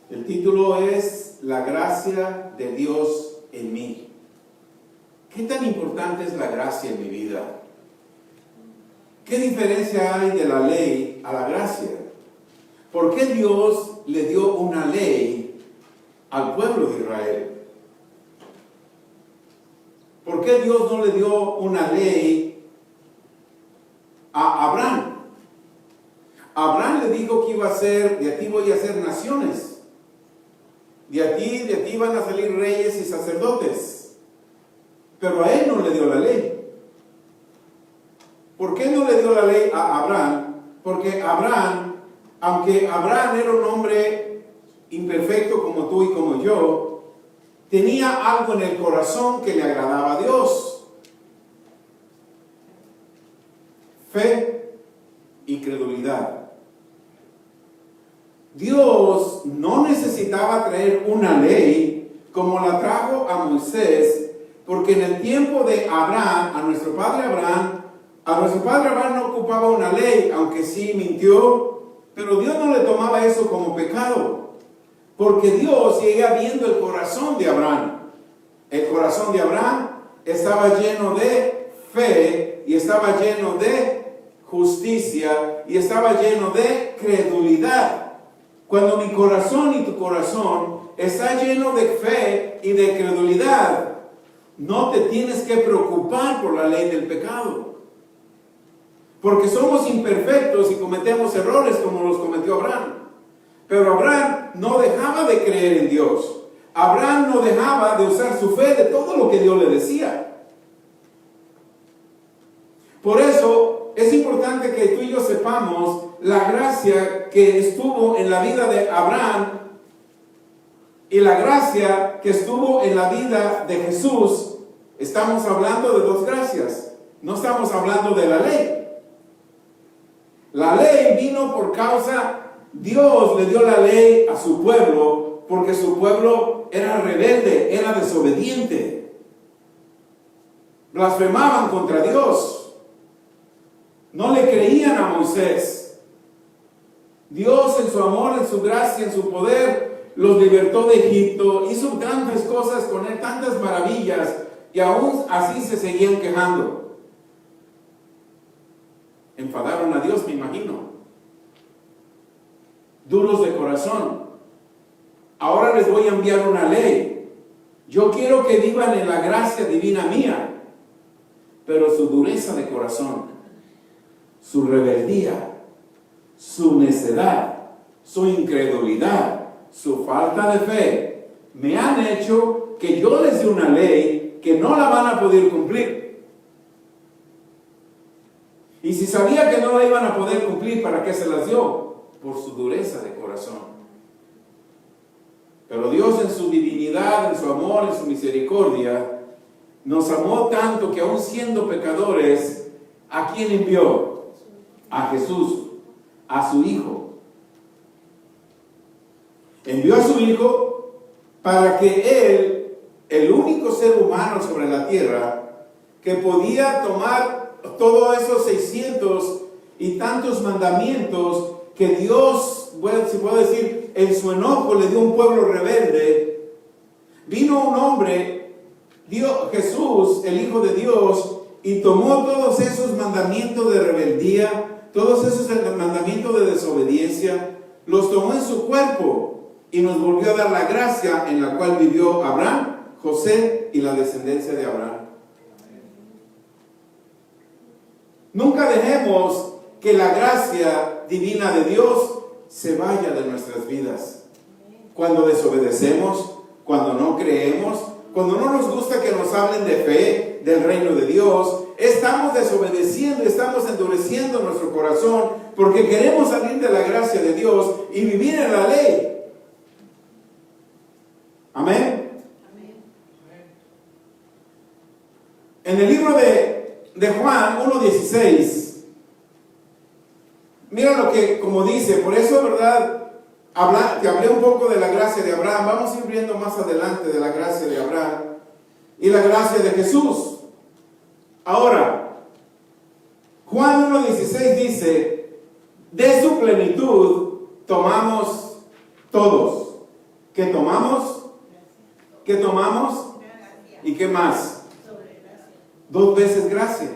El título es La gracia de Dios en mí. ¿Qué tan importante es la gracia en mi vida? ¿Qué diferencia hay de la ley a la gracia? ¿Por qué Dios le dio una ley al pueblo de Israel? ¿Por qué Dios no le dio una ley a Abraham? Abraham le dijo que iba a ser, de ti voy a hacer naciones. De ti van a salir reyes y sacerdotes. Pero a él no le dio la ley. ¿Por qué no le dio la ley a Abraham? Porque Abraham, aunque Abraham era un hombre imperfecto como tú y como yo, tenía algo en el corazón que le agradaba a Dios. Fe y credulidad. Dios no necesitaba traer una ley como la trajo a Moisés, porque en el tiempo de Abraham, a nuestro padre Abraham no ocupaba una ley, aunque sí mintió, pero Dios no le tomaba eso como pecado, porque Dios seguía viendo el corazón de Abraham. El corazón de Abraham estaba lleno de fe y estaba lleno de justicia y estaba lleno de credulidad. Cuando mi corazón y tu corazón está lleno de fe y de credulidad, no te tienes que preocupar por la ley del pecado. Porque somos imperfectos y cometemos errores como los cometió Abraham. Pero Abraham no dejaba de creer en Dios. Abraham no dejaba de usar su fe de todo lo que Dios le decía. Por eso es importante que tú y yo sepamos la gracia que estuvo en la vida de Abraham y la gracia que estuvo en la vida de Jesús. Estamos hablando de dos gracias. No estamos hablando de la ley. La ley vino por causa, Dios le dio la ley a su pueblo porque su pueblo era rebelde, era desobediente. Blasfemaban contra Dios. No le creían a Moisés. Dios en su amor, en su gracia, en su poder, los libertó de Egipto, hizo tantas cosas con él, tantas maravillas, y aún así se seguían quejando. Enfadaron a Dios, me imagino. Duros de corazón. Ahora les voy a enviar una ley. Yo quiero que vivan en la gracia divina mía. Pero su dureza de corazón, su rebeldía, su necedad, su incredulidad, su falta de fe, me han hecho que yo les dé una ley que no la van a poder cumplir. Y si sabía que no la iban a poder cumplir, ¿para qué se las dio? Por su dureza de corazón. Pero Dios en su divinidad, en su amor, en su misericordia, nos amó tanto que aún siendo pecadores, ¿a quién envió? A Jesús, a su Hijo. Envió a su Hijo para que Él, el único ser humano sobre la tierra, que podía tomar todos esos 600 y tantos mandamientos que Dios, bueno, si puedo decir, en su enojo le dio a un pueblo rebelde, vino un hombre, Jesús, el Hijo de Dios, y tomó todos esos mandamientos de rebeldía, todos esos mandamientos de desobediencia, los tomó en su cuerpo y nos volvió a dar la gracia en la cual vivió Abraham, José y la descendencia de Abraham. Nunca dejemos que la gracia divina de Dios se vaya de nuestras vidas. Cuando desobedecemos, cuando no creemos, cuando no nos gusta que nos hablen de fe, del reino de Dios, estamos desobedeciendo, estamos endureciendo nuestro corazón porque queremos salir de la gracia de Dios y vivir en la ley. Amén. En el libro de Juan 1:16, mira lo que, como dice, por eso, ¿verdad? Te hablé un poco de la gracia de Abraham. Vamos a ir viendo más adelante de la gracia de Abraham y la gracia de Jesús. Ahora, Juan 1:16 dice, de su plenitud tomamos todos. ¿Qué tomamos? ¿Qué tomamos? ¿Y qué más? 2 veces gracia.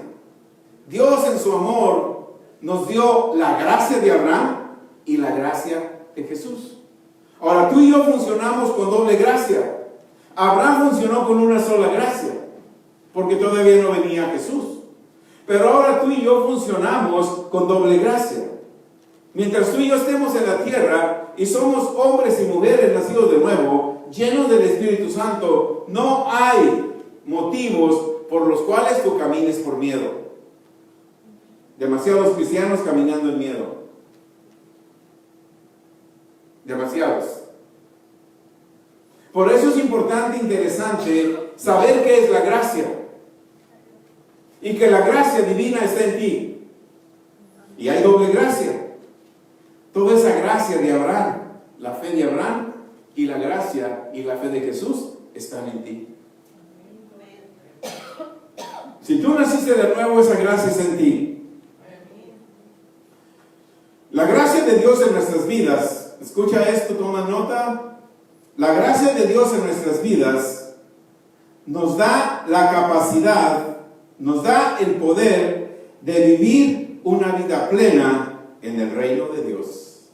Dios en su amor nos dio la gracia de Abraham y la gracia de Jesús. Ahora tú y yo funcionamos con doble gracia. Abraham funcionó con una sola gracia, porque todavía no venía Jesús. Pero ahora tú y yo funcionamos con doble gracia. Mientras tú y yo estemos en la tierra y somos hombres y mujeres nacidos de nuevo, llenos del Espíritu Santo, no hay motivos por los cuales tú camines por miedo. Demasiados cristianos caminando en miedo. Demasiados. Por eso es importante e interesante saber qué es la gracia. Y que la gracia divina está en ti. Y hay doble gracia. Toda esa gracia de Abraham, la fe de Abraham y la gracia y la fe de Jesús están en ti. Si tú naciste de nuevo, esa gracia es en ti. La gracia de Dios en nuestras vidas, escucha esto, toma nota. La gracia de Dios en nuestras vidas nos da la capacidad, nos da el poder de vivir una vida plena en el reino de Dios.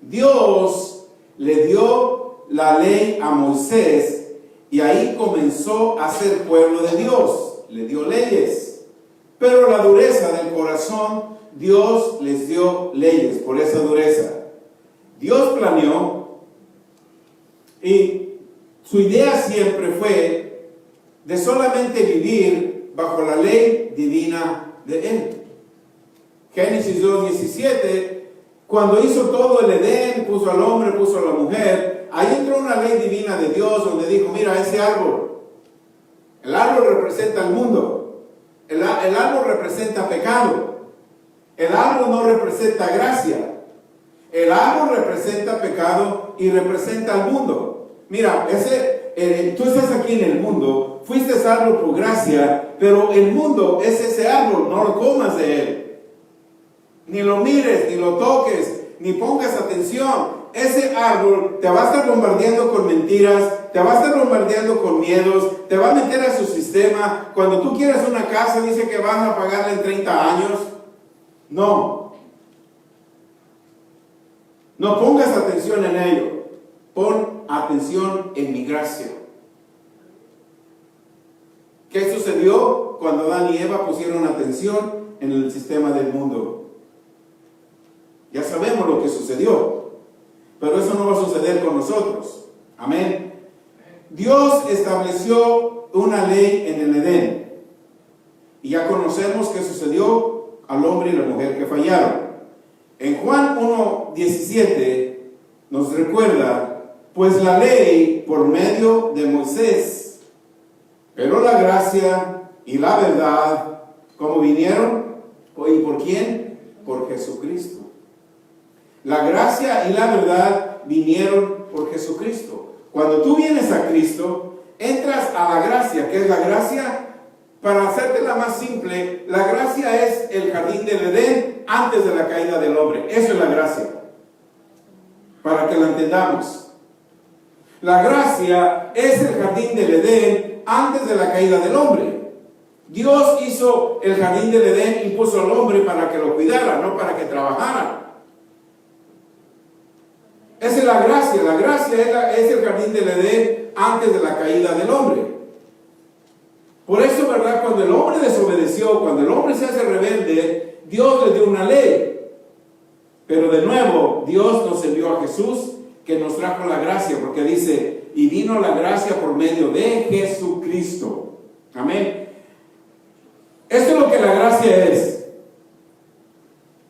Dios le dio la ley a Moisés y ahí comenzó a ser pueblo de Dios. Le dio leyes, pero la dureza del corazón, Dios les dio leyes por esa dureza. Dios planeó y su idea siempre fue de solamente vivir bajo la ley divina de Él. Génesis 2:17, cuando hizo todo el Edén, puso al hombre, puso a la mujer, ahí entró una ley divina de Dios donde dijo, mira ese árbol, el árbol representa el mundo, el árbol representa pecado, el árbol no representa gracia, el árbol representa pecado y representa al mundo. Mira, tú estás aquí en el mundo, fuiste salvo por gracia, pero el mundo es ese árbol, no lo comas de él. Ni lo mires, ni lo toques, ni pongas atención. Ese árbol te va a estar bombardeando con mentiras, te va a estar bombardeando con miedos, te va a meter a su sistema. Cuando tú quieras una casa, dice que vas a pagarla en 30 años. No. No pongas atención en ello. Pon atención en mi gracia. ¿Qué sucedió cuando Adán y Eva pusieron atención en el sistema del mundo? Ya sabemos lo que sucedió, pero eso no va a suceder con nosotros. Amén. Dios estableció una ley en el Edén y ya conocemos qué sucedió al hombre y la mujer que fallaron. En Juan 1:17 nos recuerda, pues la ley por medio de Moisés, pero la gracia y la verdad, ¿cómo vinieron? ¿Y por quién? Por Jesucristo. La gracia y la verdad vinieron por Jesucristo. Cuando tú vienes a Cristo, entras a la gracia. ¿Qué es la gracia? Para hacértela más simple, la gracia es el jardín del Edén antes de la caída del hombre. Eso es la gracia. Para que la entendamos. La gracia es el jardín del Edén antes de la caída del hombre. Dios hizo el jardín del Edén y puso al hombre para que lo cuidara, no para que trabajara. Esa es la gracia. La gracia es el jardín del Edén antes de la caída del hombre. Por eso, ¿verdad? Cuando el hombre desobedeció, cuando el hombre se hace rebelde, Dios le dio una ley. Pero de nuevo, Dios nos envió a Jesús, que nos trajo la gracia, porque dice, y vino la gracia por medio de Jesucristo. Amén. Esto es lo que la gracia es.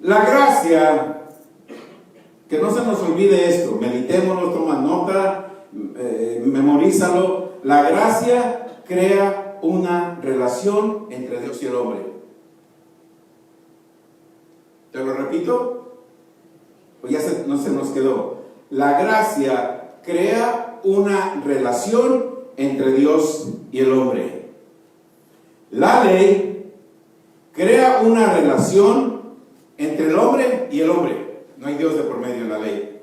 La gracia, que no se nos olvide esto, meditémoslo, toma nota, memorízalo. La gracia crea una relación entre Dios y el hombre. ¿Te lo repito? Pues ya no se nos quedó. La gracia crea una relación entre Dios y el hombre. La ley crea una relación entre el hombre y el hombre. No hay Dios de por medio en la ley.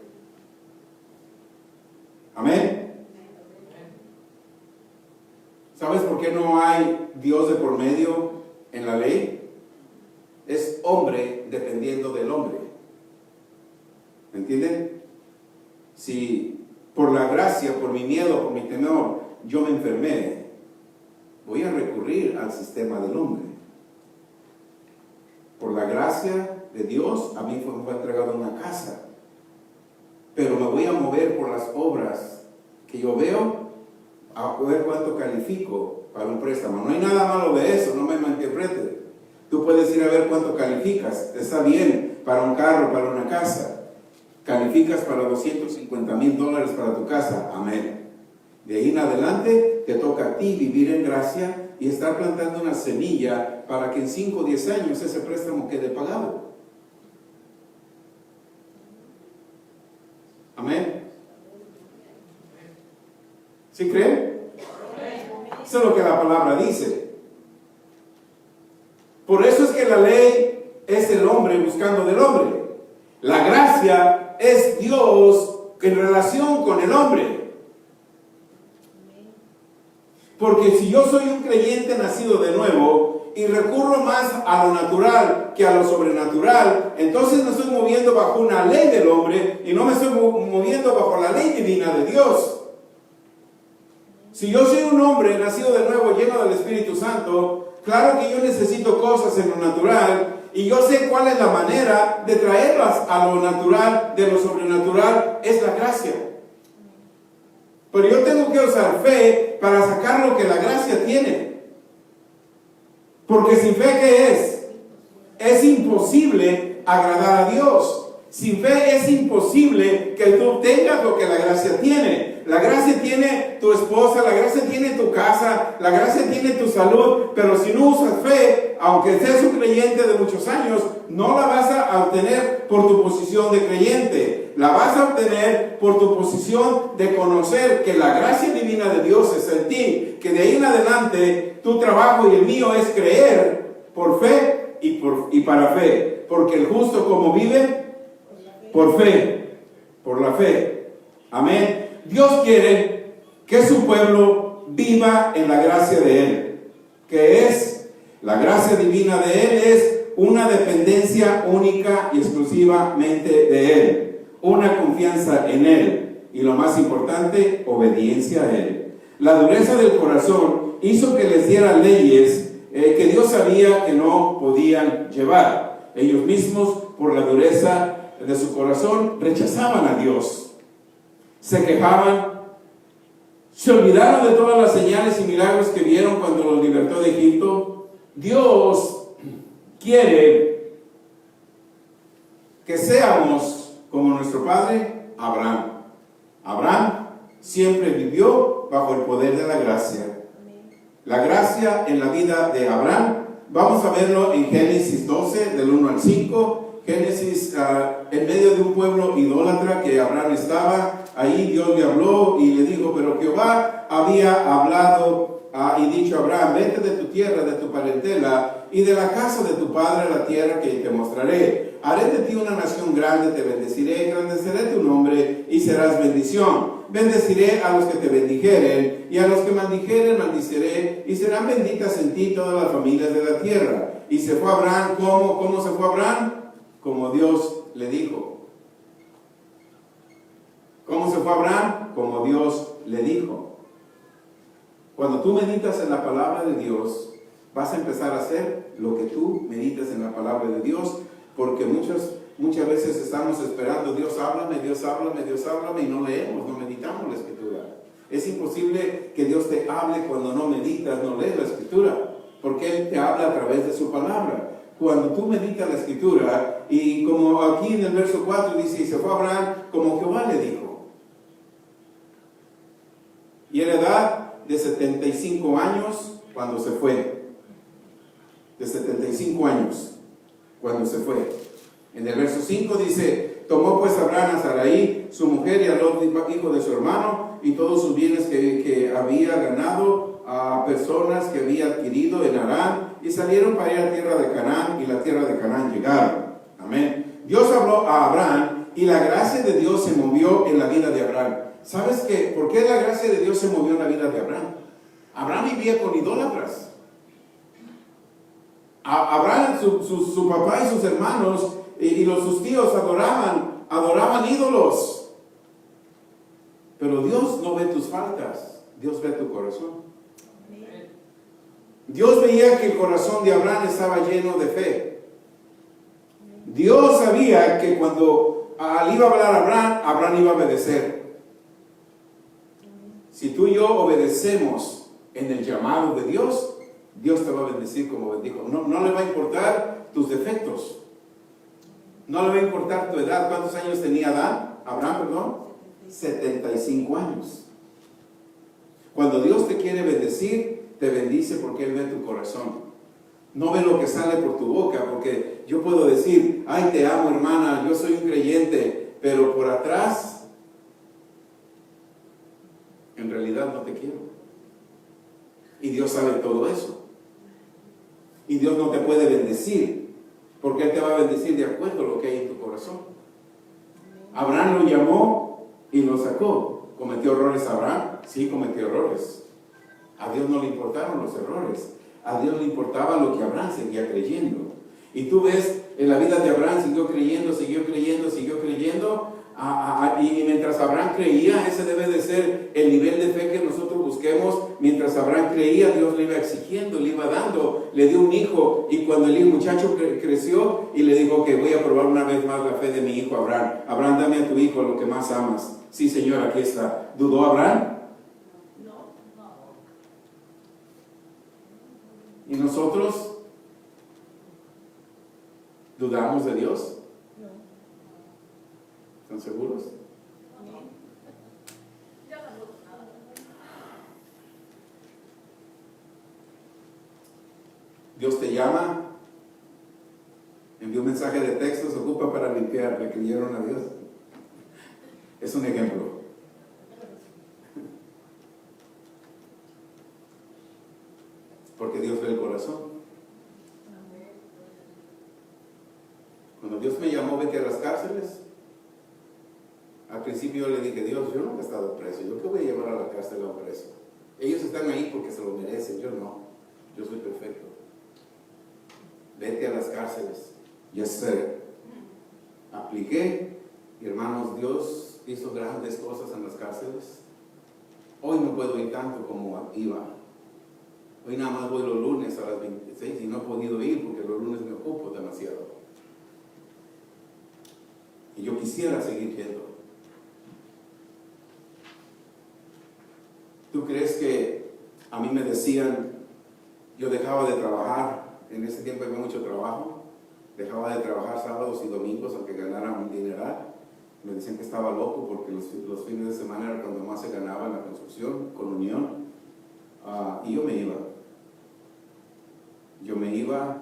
¿Sabes por qué no hay Dios de por medio en la ley? Es hombre dependiendo del hombre. ¿Me entienden? Si por la gracia, por mi miedo, por mi temor, yo me enfermé, voy a recurrir al sistema del hombre. Por la gracia de Dios, a mí me fue entregada una casa. Pero me voy a mover por las obras que yo veo, a ver cuánto califico para un préstamo. No hay nada malo de eso, no me malinterprete. Tú puedes ir a ver cuánto calificas. Está bien para un carro, para una casa. Calificas para $250,000 para tu casa. Amén. De ahí en adelante te toca a ti vivir en gracia y estar plantando una semilla para que en 5 o 10 años ese préstamo quede pagado. Amén. ¿Sí creen? Eso es lo que la palabra dice. Por eso es que la ley es el hombre buscando del hombre. La gracia es Dios en relación con el hombre. Porque si yo soy un creyente nacido de nuevo y recurro más a lo natural que a lo sobrenatural, entonces me estoy moviendo bajo una ley del hombre y no me estoy moviendo bajo la ley divina de Dios. Si yo soy un hombre nacido de nuevo, lleno del Espíritu Santo, claro que yo necesito cosas en lo natural y yo sé cuál es la manera de traerlas a lo natural, de lo sobrenatural, es la gracia. Pero yo tengo que usar fe para sacar lo que la gracia tiene. Porque sin fe, ¿qué es? Es imposible agradar a Dios. Sin fe es imposible que tú obtengas lo que la gracia tiene. La gracia tiene tu esposa, la gracia tiene tu casa, la gracia tiene tu salud, pero si no usas fe, aunque seas un creyente de muchos años, no la vas a obtener por tu posición de creyente. La vas a obtener por tu posición de conocer que la gracia divina de Dios es en ti, que de ahí en adelante tu trabajo y el mío es creer por fe y para fe. Porque el justo, como vive, por fe, por la fe. Amén. Dios quiere que su pueblo viva en la gracia de Él. Que es la gracia divina de Él, es una dependencia única y exclusivamente de Él. Una confianza en Él. Y lo más importante, obediencia a Él. La dureza del corazón hizo que les diera leyes que Dios sabía que no podían llevar. Ellos mismos, por la dureza de su corazón, rechazaban a Dios. Se quejaban, se olvidaron de todas las señales y milagros que vieron cuando los libertó de Egipto. Dios quiere que seamos como nuestro padre Abraham. Abraham siempre vivió bajo el poder de la gracia. La gracia en la vida de Abraham, vamos a verlo en Génesis 12, del 1 al 5. Génesis, en medio de un pueblo idólatra que Abraham estaba, ahí Dios le habló y le dijo, pero Jehová había hablado y dicho a Abraham, vete de tu tierra, de tu parentela y de la casa de tu padre a la tierra que te mostraré. Haré de ti una nación grande, te bendeciré, engrandeceré tu nombre y serás bendición. Bendeciré a los que te bendijeren y a los que maldijeren maldiciré y serán benditas en ti todas las familias de la tierra. Y se fue Abraham, ¿cómo se fue Abraham? Como Dios le dijo. ¿Cómo se fue Abraham? Como Dios le dijo. Cuando tú meditas en la palabra de Dios, vas a empezar a hacer lo que tú meditas en la palabra de Dios, porque muchas veces estamos esperando, Dios háblame, Dios háblame, Dios háblame, y no leemos, no meditamos la Escritura. Es imposible que Dios te hable cuando no meditas, no lees la Escritura, porque Él te habla a través de su palabra. Cuando tú meditas la Escritura, y como aquí en el verso 4 dice, y se fue Abraham como Jehová le dijo. Y a la edad de 75 años cuando se fue. De 75 años cuando se fue. En el verso 5 dice, tomó pues Abraham a Sarai, su mujer, y a Lot, hijo de su hermano, y todos sus bienes que había ganado, a personas que había adquirido en Harán, y salieron para ir a la tierra de Canaán, y la tierra de Canaán llegaron. Amén. Dios habló a Abraham, y la gracia de Dios se movió en la vida de Abraham. ¿Sabes qué? ¿Por qué la gracia de Dios se movió en la vida de Abraham? Abraham vivía con idólatras. Abraham, su papá y sus hermanos sus tíos adoraban ídolos. Pero Dios no ve tus faltas, Dios ve tu corazón. Dios veía que el corazón de Abraham estaba lleno de fe. Dios sabía que cuando iba a hablar a Abraham, Abraham iba a obedecer. Si tú y yo obedecemos en el llamado de Dios, Dios te va a bendecir como bendijo. No le va a importar tus defectos. No le va a importar tu edad. ¿Cuántos años tenía Abraham? 75 años. Cuando Dios te quiere bendecir, te bendice porque Él ve tu corazón. No ve lo que sale por tu boca, porque yo puedo decir, ay, te amo, hermana, yo soy un creyente, pero por atrás, en realidad no te quiero. Y Dios sabe todo eso. Y Dios no te puede bendecir, porque Él te va a bendecir de acuerdo a lo que hay en tu corazón. Abraham lo llamó y lo sacó. ¿Cometió errores Abraham? Sí, cometió errores. A Dios no le importaron los errores. A Dios le importaba lo que Abraham seguía creyendo. Y tú ves, en la vida de Abraham siguió creyendo. Y mientras Abraham creía, ese debe de ser el nivel de fe que nosotros busquemos. Mientras Abraham creía, Dios le iba exigiendo, le iba dando, le dio un hijo. Y cuando el muchacho creció y le dijo que voy a probar una vez más la fe de mi hijo Abraham. Abraham, dame a tu hijo lo que más amas. Sí, Señor, aquí está. ¿Dudó Abraham? ¿Y nosotros dudamos de Dios? No. ¿Están seguros? No. Dios te llama, envió un mensaje de texto, se ocupa para limpiar, le creyeron a Dios. Es un ejemplo. Porque Dios ve el corazón. Cuando Dios me llamó, vete a las cárceles. Al principio yo le dije, Dios, yo nunca he estado preso. ¿Yo qué voy a llevar a la cárcel a un preso? Ellos están ahí porque se lo merecen, yo no. Yo soy perfecto. Vete a las cárceles. Yes, sir. Apliqué. Y hermanos, Dios hizo grandes cosas en las cárceles. Hoy no puedo ir tanto como iba. Hoy nada más voy los lunes a las 26 y no he podido ir porque los lunes me ocupo demasiado. Y yo quisiera seguir yendo. ¿Tú crees que a mí me decían, yo dejaba de trabajar, en ese tiempo había mucho trabajo, dejaba de trabajar sábados y domingos aunque ganara un dineral? Me decían que estaba loco porque los fines de semana era cuando más se ganaba en la construcción, con unión. Y yo me iba. Yo me iba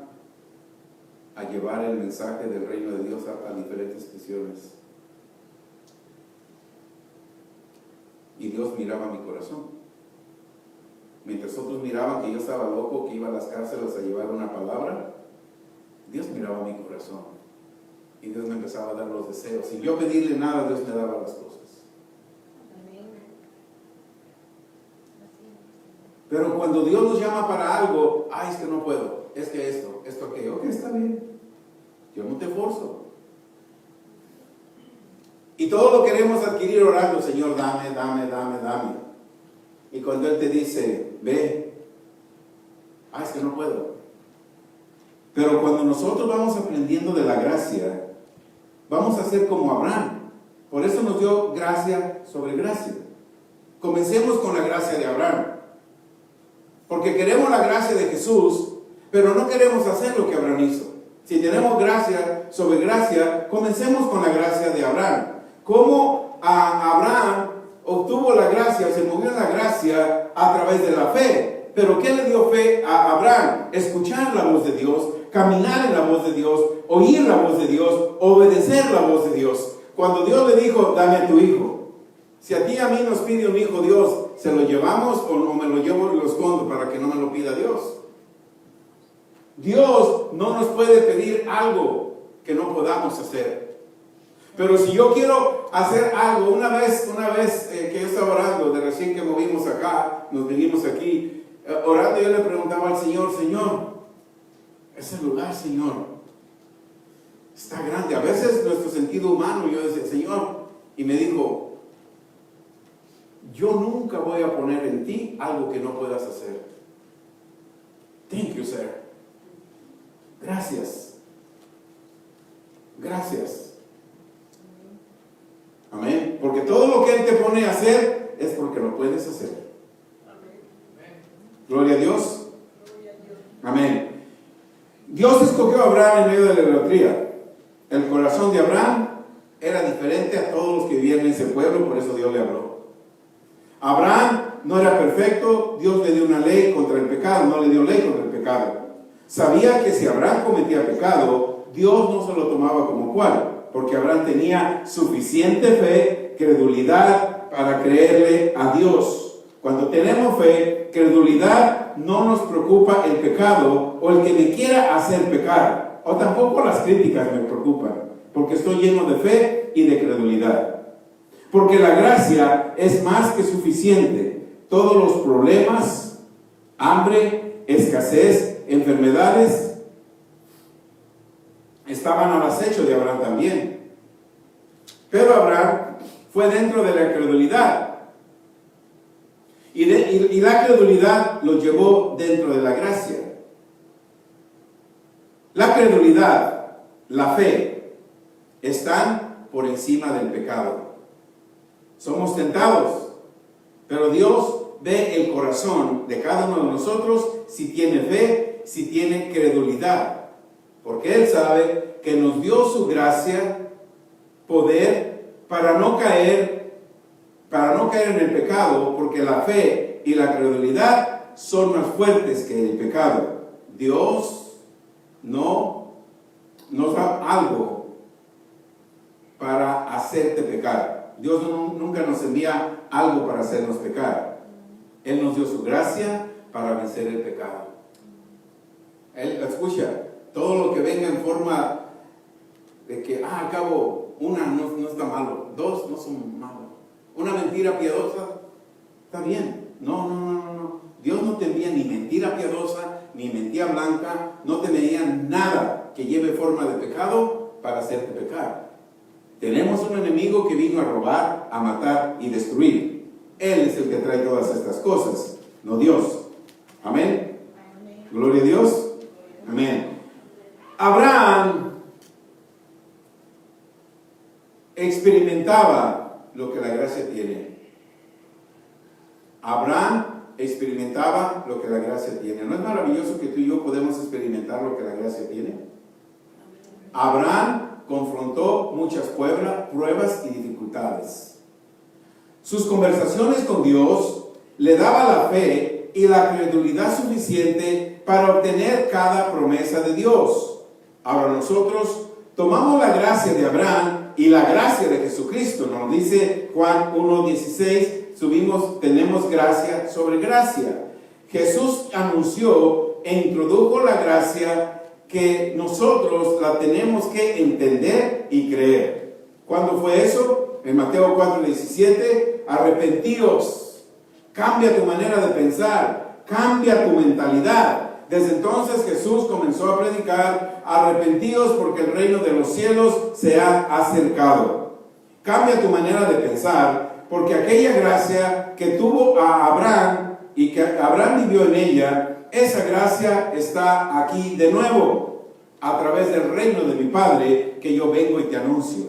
a llevar el mensaje del reino de Dios a diferentes prisiones. Y Dios miraba mi corazón. Mientras otros miraban que yo estaba loco, que iba a las cárceles a llevar una palabra, Dios miraba mi corazón. Y Dios me empezaba a dar los deseos. Sin yo pedirle nada, Dios me daba las cosas. Pero cuando Dios nos llama para algo, ay, es que no puedo, es que esto aquello, ok, está bien, yo no te forzo. Y todo lo queremos adquirir orando, Señor, dame. Y cuando Él te dice, ve, ay, es que no puedo. Pero cuando nosotros vamos aprendiendo de la gracia, vamos a ser como Abraham. Por eso nos dio gracia sobre gracia. Comencemos con la gracia de Abraham. Porque queremos la gracia de Jesús, pero no queremos hacer lo que Abraham hizo. Si tenemos gracia sobre gracia, comencemos con la gracia de Abraham. ¿Cómo Abraham obtuvo la gracia, se movió en la gracia a través de la fe? ¿Pero qué le dio fe a Abraham? Escuchar la voz de Dios, caminar en la voz de Dios, oír la voz de Dios, obedecer la voz de Dios. Cuando Dios le dijo, dame a tu hijo. Si a ti y a mí nos pide un hijo Dios, ¿se lo llevamos o no me lo llevo y lo escondo para que no me lo pida Dios? Dios no nos puede pedir algo que no podamos hacer. Pero si yo quiero hacer algo, una vez que yo estaba orando, de recién que movimos acá, nos vinimos aquí, Orando yo le preguntaba al Señor, Señor, ese lugar, Señor, está grande. A veces nuestro sentido humano, yo decía, Señor, y me dijo, yo nunca voy a poner en ti algo que no puedas hacer. Thank you, sir. Gracias. Gracias. Amén. Porque todo lo que Él te pone a hacer es porque lo puedes hacer. Gloria a Dios. Amén. Dios escogió a Abraham en medio de la idolatría. El corazón de Abraham era diferente a todos los que vivían en ese pueblo, por eso Dios le habló. Abraham no era perfecto, Dios le dio una ley contra el pecado, no le dio ley contra el pecado. Sabía que si Abraham cometía pecado, Dios no se lo tomaba como cual, porque Abraham tenía suficiente fe, credulidad para creerle a Dios. Cuando tenemos fe, credulidad, no nos preocupa el pecado o el que me quiera hacer pecar, o tampoco las críticas me preocupan, porque estoy lleno de fe y de credulidad. Porque la gracia es más que suficiente. Todos los problemas, hambre, escasez, enfermedades, estaban al acecho de Abraham también. Pero Abraham fue dentro de la credulidad. Y la credulidad lo llevó dentro de la gracia. La credulidad, la fe, están por encima del pecado. Somos tentados, pero Dios ve el corazón de cada uno de nosotros, si tiene fe, si tiene credulidad, porque Él sabe que nos dio su gracia, poder, para no caer en el pecado, porque la fe y la credulidad son más fuertes que el pecado. Dios no nos da algo para hacerte pecar. Dios nunca nos envía algo para hacernos pecar. Él nos dio su gracia para vencer el pecado. Él, escucha, todo lo que venga en forma de que, al cabo, una no está malo, dos no son malos, una mentira piadosa, está bien. No. Dios no te envía ni mentira piadosa, ni mentira blanca, no te envía nada que lleve forma de pecado para hacerte pecar. Tenemos un enemigo que vino a robar, a matar y destruir. Él es el que trae todas estas cosas, no Dios. Amén. Amén. Gloria a Dios. Amén. Abraham experimentaba lo que la gracia tiene. Abraham experimentaba lo que la gracia tiene. ¿No es maravilloso que tú y yo podemos experimentar lo que la gracia tiene? Abraham confrontó muchas pruebas y dificultades. Sus conversaciones con Dios le daba la fe y la credulidad suficiente para obtener cada promesa de Dios. Ahora nosotros tomamos la gracia de Abraham y la gracia de Jesucristo. Nos dice Juan 1:16, tenemos gracia sobre gracia. Jesús anunció e introdujo la gracia que nosotros la tenemos que entender y creer. ¿Cuándo fue eso? En Mateo 4:17, arrepentíos, cambia tu manera de pensar, cambia tu mentalidad. Desde entonces Jesús comenzó a predicar, arrepentíos porque el reino de los cielos se ha acercado. Cambia tu manera de pensar, porque aquella gracia que tuvo a Abraham y que Abraham vivió en ella, esa gracia está aquí de nuevo, a través del reino de mi Padre, que yo vengo y te anuncio.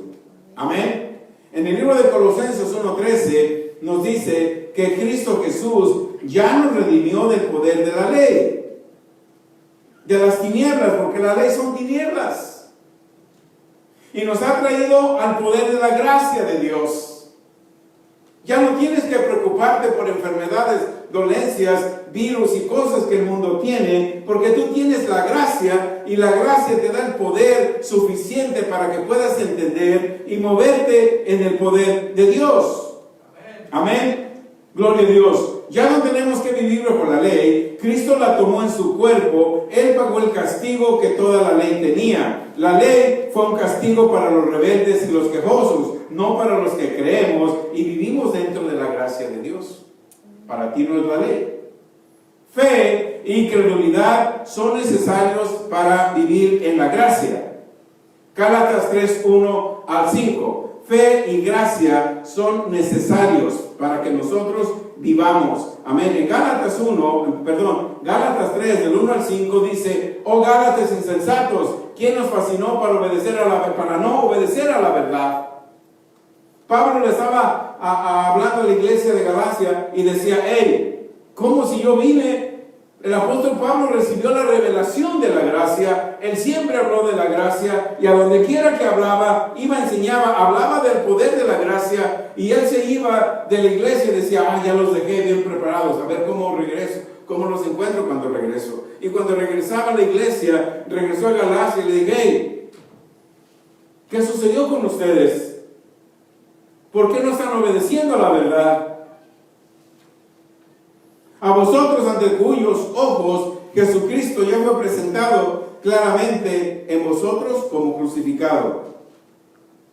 Amén. En el libro de Colosenses 1:13 nos dice que Cristo Jesús ya nos redimió del poder de la ley, de las tinieblas, porque la ley son tinieblas, y nos ha traído al poder de la gracia de Dios. Ya no tienes que preocuparte por enfermedades, dolencias, virus y cosas que el mundo tiene, porque tú tienes la gracia, y la gracia te da el poder suficiente para que puedas entender y moverte en el poder de Dios. Amén. Gloria a Dios. Ya no tenemos que vivir bajo la ley. Cristo la tomó en su cuerpo. Él pagó el castigo que toda la ley tenía. La ley fue un castigo para los rebeldes y los quejosos, no para los que creemos y vivimos dentro de la gracia de Dios. Para ti no es la ley. Fe y credulidad son necesarios para vivir en la gracia. Gálatas 3, 1 al 5. Fe y gracia son necesarios para que nosotros vivamos. Amén. En Gálatas 3, del 1 al 5 dice: oh Gálatas insensatos, ¿quién nos fascinó para no obedecer a la verdad? Pablo le estaba hablando a la iglesia de Galacia y decía: hey, ¿cómo si yo vine? El apóstol Pablo recibió la revelación de la gracia, él siempre habló de la gracia, y a donde quiera que hablaba, hablaba del poder de la gracia, y él se iba de la iglesia y decía: ya los dejé bien preparados, a ver cómo regreso, cómo los encuentro cuando regreso. Y cuando regresaba a la iglesia, regresó a Galacia y le dije: hey, ¿qué sucedió con ustedes? ¿Por qué no están obedeciendo a la verdad? A vosotros, ante cuyos ojos Jesucristo ya fue presentado claramente en vosotros como crucificado.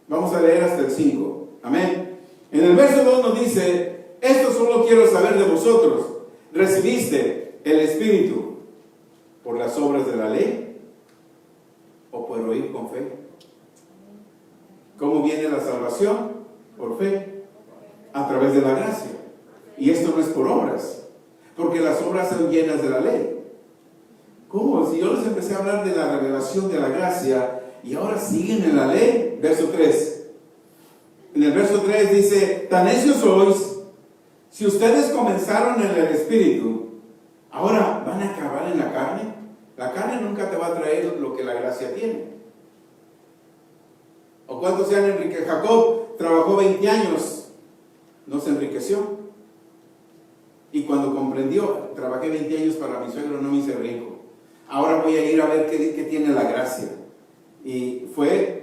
Vamos a leer hasta el 5. Amén. En el verso 2 nos dice: esto solo quiero saber de vosotros. ¿Recibiste el Espíritu por las obras de la ley o por oír con fe? ¿Cómo viene la salvación? Por fe, a través de la gracia. Y esto no es por obras, porque las obras son llenas de la ley. ¿Cómo? Si yo les empecé a hablar de la revelación de la gracia y ahora siguen en la ley. Verso 3. En el verso 3 dice: tan necios sois, si ustedes comenzaron en el Espíritu, ahora van a acabar en la carne. La carne nunca te va a traer lo que la gracia tiene. ¿O cuántos se han enriquecido? Jacob trabajó 20 años, no se enriqueció. Y cuando comprendió: trabajé 20 años para mi suegro, no me hice rico. Ahora voy a ir a ver qué tiene la gracia. Y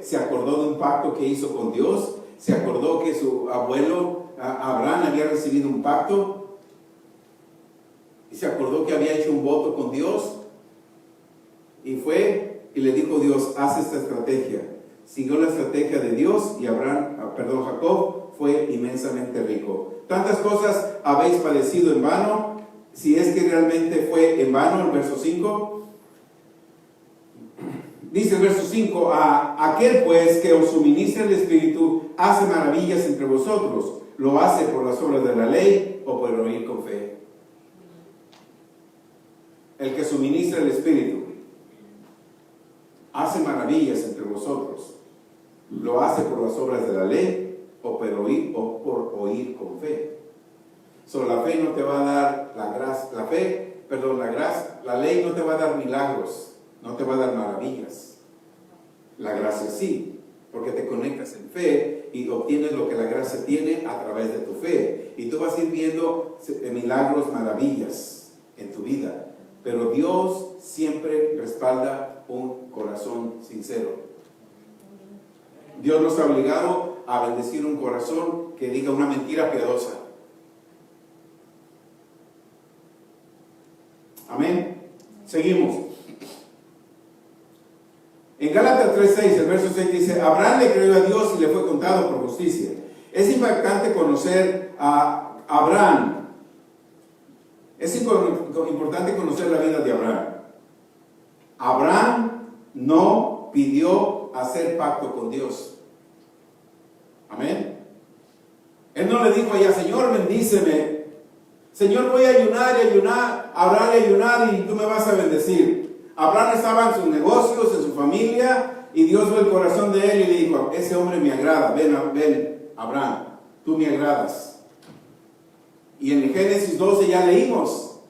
se acordó de un pacto que hizo con Dios. Se acordó que su abuelo Abraham había recibido un pacto. Y se acordó que había hecho un voto con Dios. Y fue y le dijo Dios: haz esta estrategia. Siguió la estrategia de Dios y Jacob fue inmensamente rico. Tantas cosas habéis padecido en vano, si es que realmente fue en vano. El verso 5 dice: el verso 5: aquel pues que os suministra el Espíritu hace maravillas entre vosotros, ¿lo hace por las obras de la ley o por oír con fe? El que suministra el Espíritu hace maravillas entre vosotros, ¿lo hace por las obras de la ley o por oír con fe? La fe no te va a dar la ley no te va a dar milagros, no te va a dar maravillas. La gracia sí, porque te conectas en fe y obtienes lo que la gracia tiene a través de tu fe. Y tú vas a ir viendo milagros, maravillas en tu vida. Pero Dios siempre respalda un corazón sincero. Dios nos ha obligado a bendecir un corazón que diga una mentira piadosa. Amén. Seguimos. En Gálatas 3:6, el verso 6 dice: Abraham le creyó a Dios y le fue contado por justicia. Es impactante conocer a Abraham. Es importante conocer la vida de Abraham. Abraham no pidió hacer pacto con Dios. Amén. Él no le dijo allá: Señor, bendíceme. Señor, voy a ayunar y ayunar. Abraham le ayunar y tú me vas a bendecir. Abraham estaba en sus negocios, en su familia, y Dios vio el corazón de él y le dijo: ese hombre me agrada. Ven, Abraham, tú me agradas. Y en Génesis 12 ya leímos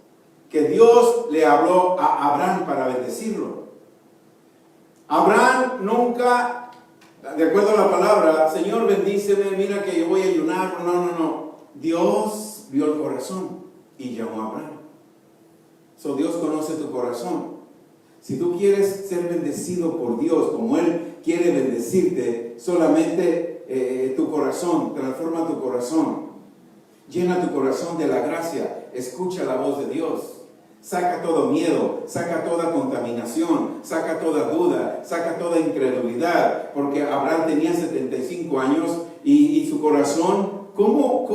que Dios le habló a Abraham para bendecirlo. Abraham nunca, de acuerdo a la palabra, Señor, bendíceme, mira que yo voy a ayunar. No. Dios vio el corazón y llamó a Abraham. Dios conoce tu corazón. Si tú quieres ser bendecido por Dios como Él quiere bendecirte, solamente tu corazón, transforma tu corazón. Llena tu corazón de la gracia. Escucha la voz de Dios. Saca todo miedo, saca toda contaminación, saca toda duda, saca toda incredulidad. Porque Abraham tenía 75 años y su corazón, ¿cómo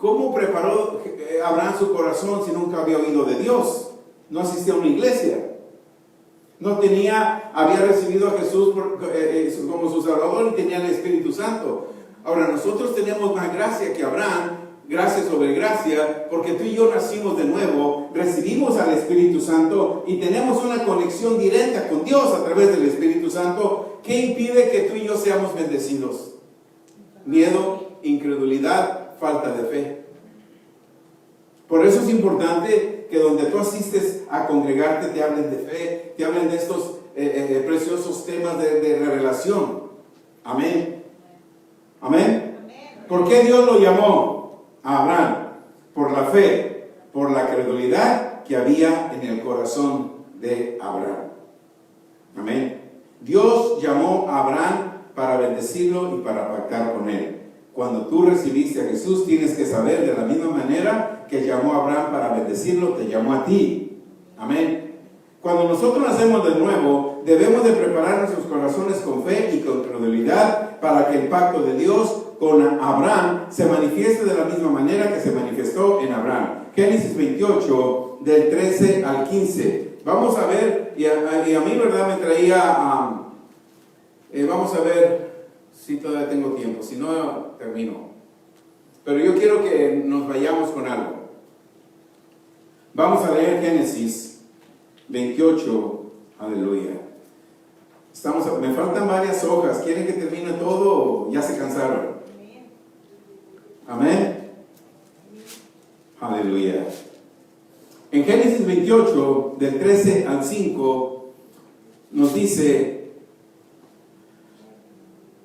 ¿Cómo preparó Abraham su corazón si nunca había oído de Dios? No asistía a una iglesia. No había recibido a Jesús como su Salvador y tenía el Espíritu Santo. Ahora nosotros tenemos más gracia que Abraham, gracia sobre gracia, porque tú y yo nacimos de nuevo, recibimos al Espíritu Santo y tenemos una conexión directa con Dios a través del Espíritu Santo. ¿Qué impide que tú y yo seamos bendecidos? Miedo, incredulidad, falta de fe. Por eso es importante que donde tú asistes a congregarte te hablen de fe, te hablen de estos preciosos temas de revelación. Amén. Amén. ¿Por qué Dios lo llamó a Abraham? Por la fe, por la credulidad que había en el corazón de Abraham. Amén. Dios llamó a Abraham para bendecirlo y para pactar con él. Cuando tú recibiste a Jesús, tienes que saber de la misma manera que llamó a Abraham para bendecirlo, te llamó a ti. Amén. Cuando nosotros nacemos de nuevo, debemos de preparar nuestros corazones con fe y con credulidad para que el pacto de Dios con Abraham se manifieste de la misma manera que se manifestó en Abraham. Génesis 28, del 13 al 15. Vamos a ver, y a mí, verdad, me traía, vamos a ver si todavía tengo tiempo, si no, termino. Pero yo quiero que nos vayamos con algo. Vamos a leer Génesis 28, aleluya. Me faltan varias hojas. ¿Quieren que termine todo o ya se cansaron? Amén. Aleluya. En Génesis 28, del 13 al 5, nos dice: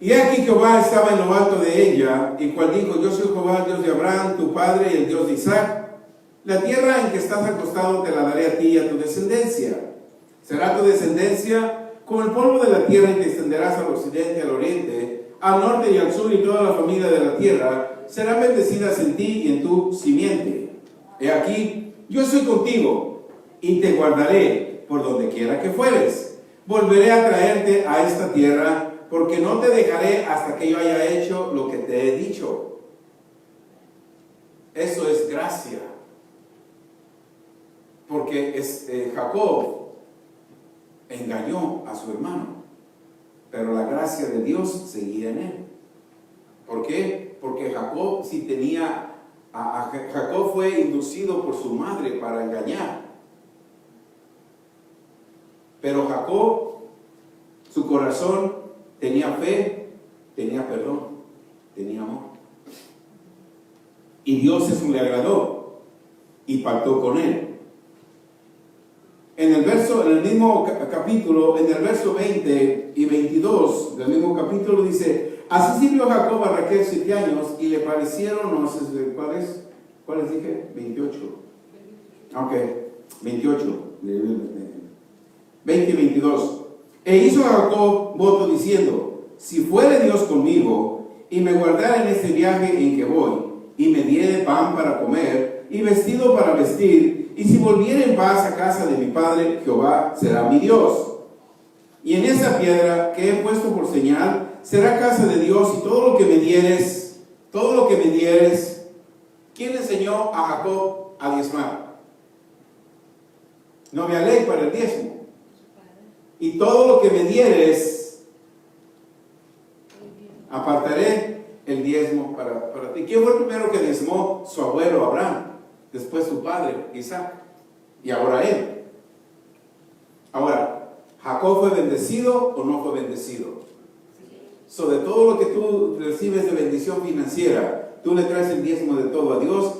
y aquí Jehová estaba en lo alto de ella, y cual dijo: yo soy Jehová, el Dios de Abraham, tu padre, y el Dios de Isaac. La tierra en que estás acostado te la daré a ti y a tu descendencia. Será tu descendencia como el polvo de la tierra, y te extenderás al occidente, al oriente, al norte y al sur, y toda la familia de la tierra serán bendecidas en ti y en tu simiente. He aquí, yo soy contigo, y te guardaré por donde quiera que fueres. Volveré a traerte a esta tierra, porque no te dejaré hasta que yo haya hecho lo que te he dicho. Eso es gracia. Porque Jacob engañó a su hermano, pero la gracia de Dios seguía en él. ¿Por qué? Porque Jacob Jacob fue inducido por su madre para engañar. Pero Jacob, su corazón tenía fe, tenía perdón, tenía amor. Y Dios eso le agradó y pactó con él. En el mismo capítulo, en el verso 20 y 22 del mismo capítulo dice: así sirvió Jacob a Raquel 7 años y le parecieron, no sé ¿cuáles dije? 28. Ok, 28. 20 y 22. E hizo a Jacob voto diciendo: si fuere Dios conmigo y me guardara en este viaje en que voy, y me diere pan para comer y vestido para vestir, y si volviera en paz a casa de mi padre, Jehová será mi Dios. Y en esa piedra que he puesto por señal, será casa de Dios, y todo lo que me dieres, ¿quién enseñó a Jacob a diezmar? No había ley para el diezmo. Y todo lo que me dieres, apartaré el diezmo para ti. ¿Quién fue el primero que diezmó? Su abuelo Abraham. Después su padre Isaac, y ahora él. Ahora, ¿Jacob fue bendecido o no fue bendecido? De todo lo que tú recibes de bendición financiera, tú le traes el diezmo de todo a Dios,